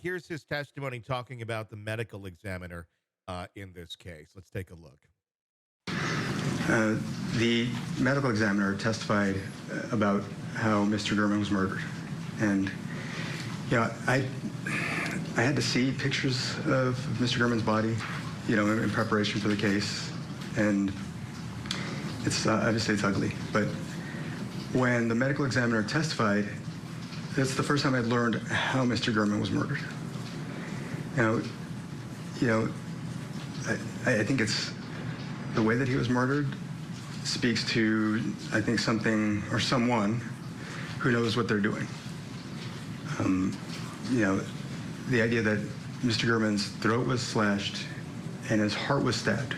Here's his testimony talking about the medical examiner in this case. Let's take a look. Uh, the medical examiner testified about how Mr. Gurman was murdered. And, I had to see pictures of Mr. Gurman's body, in preparation for the case. And it's obviously it's ugly. But when the medical examiner testified, that's the first time I'd learned how Mr. Gurman was murdered. I think it's the way that he was murdered speaks to, I think, something or someone who knows what they're doing. The idea that Mr. Gurman's throat was slashed and his heart was stabbed.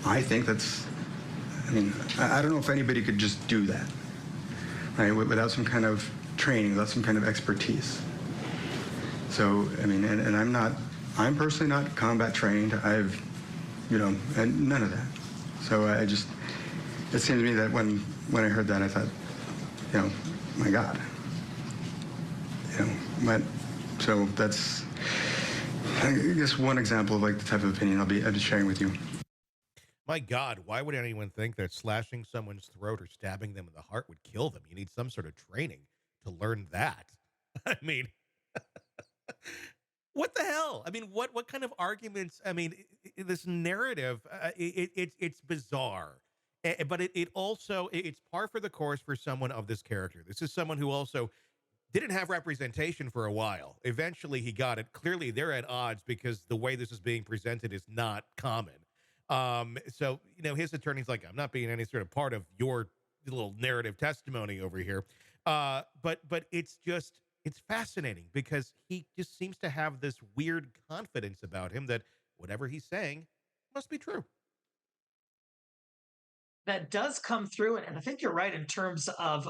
I think that's, I don't know if anybody could just do that, right, without some kind of training, without some kind of expertise. So, and I'm personally not combat trained. And none of that. So it seemed to me that when I heard that, I thought, my God. So that's, I guess, one example of the type of opinion I'll be sharing with you. My God, why would anyone think that slashing someone's throat or stabbing them in the heart would kill them? You need some sort of training to learn that. What the hell? What kind of arguments? This narrative, it's bizarre, but it also, it's par for the course for someone of this character. This is someone who also didn't have representation for a while. Eventually he got it. Clearly they're at odds because the way this is being presented is not common. So, his attorney's like, I'm not being any sort of part of your little narrative testimony over here. But it's fascinating because he just seems to have this weird confidence about him that whatever he's saying must be true. That does come through, and I think you're right in terms of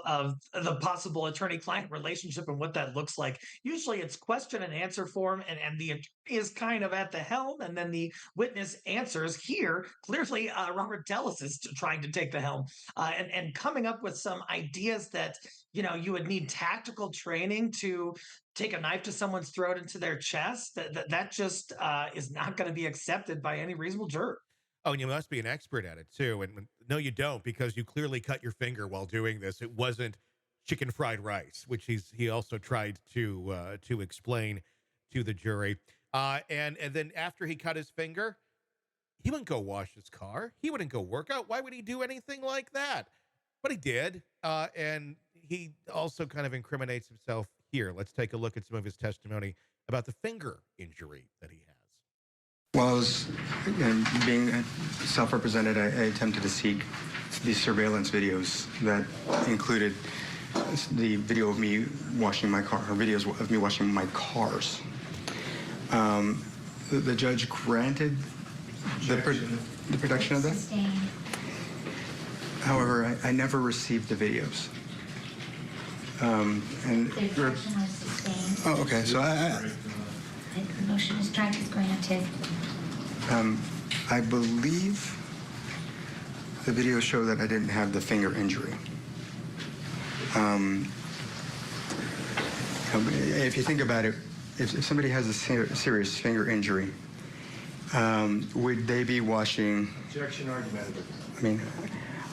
the possible attorney-client relationship and what that looks like. Usually, it's question and answer form, and the attorney is kind of at the helm, and then the witness answers. Here, clearly, Robert Tellis is trying to take the helm and coming up with some ideas that you would need tactical training to take a knife to someone's throat into their chest. That just is not going to be accepted by any reasonable juror. Oh, and you must be an expert at it too. And no, you don't, because you clearly cut your finger while doing this. It wasn't chicken fried rice, which he also tried to explain to the jury. And then after he cut his finger, he wouldn't go wash his car. He wouldn't go work out. Why would he do anything like that? But he did. And he also kind of incriminates himself here. Let's take a look at some of his testimony about the finger injury that he has. While I was being self-represented, I attempted to seek these surveillance videos that included the video of me washing my car, or videos of me washing my cars. The judge granted the production of that. However, I never received the videos. And the objection was sustained. Oh, okay. So The motion to strike is granted. I believe the videos show that I didn't have the finger injury. If you think about it, if somebody has a serious finger injury, would they be washing? Objection argumentative.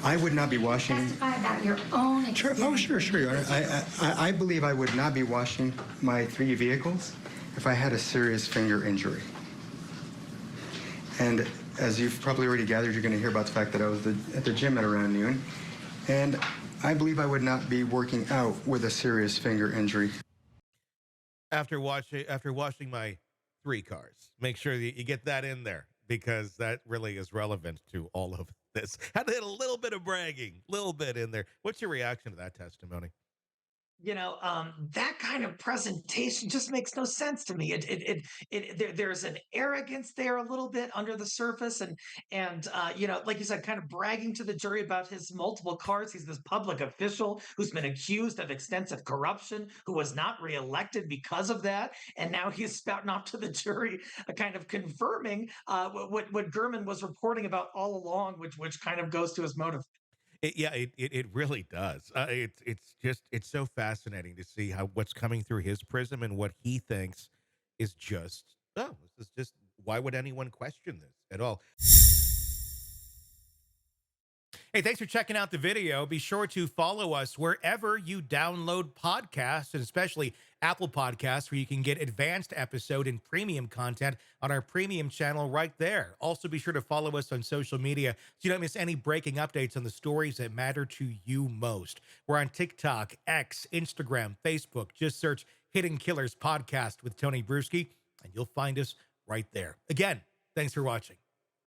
I would not be washing. Testify about your own experience. Sure, Your Honor. I believe I would not be washing my 3 vehicles if I had a serious finger injury. And as you've probably already gathered, you're going to hear about the fact that I was at the gym at around noon. And I believe I would not be working out with a serious finger injury. After washing my 3 cars, make sure that you get that in there, because that really is relevant to all of this. Had to hit a little bit of bragging, little bit in there. What's your reaction to that testimony? That kind of presentation just makes no sense to me. There's an arrogance there a little bit under the surface, and like you said, kind of bragging to the jury about his multiple cars. He's this public official who's been accused of extensive corruption, who was not reelected because of that, and now he's spouting off to the jury, kind of confirming what Gurman was reporting about all along, which kind of goes to his motive. It really does. It's so fascinating to see how what's coming through his prism and what he thinks is just, oh, this is just, why would anyone question this at all? Hey, thanks for checking out the video. Be sure to follow us wherever you download podcasts, and especially Apple Podcasts, where you can get advanced episode and premium content on our premium channel right there. Also, be sure to follow us on social media so you don't miss any breaking updates on the stories that matter to you most. We're on TikTok, X, Instagram, Facebook. Just search Hidden Killers Podcast with Tony Brueski, and you'll find us right there. Again, thanks for watching.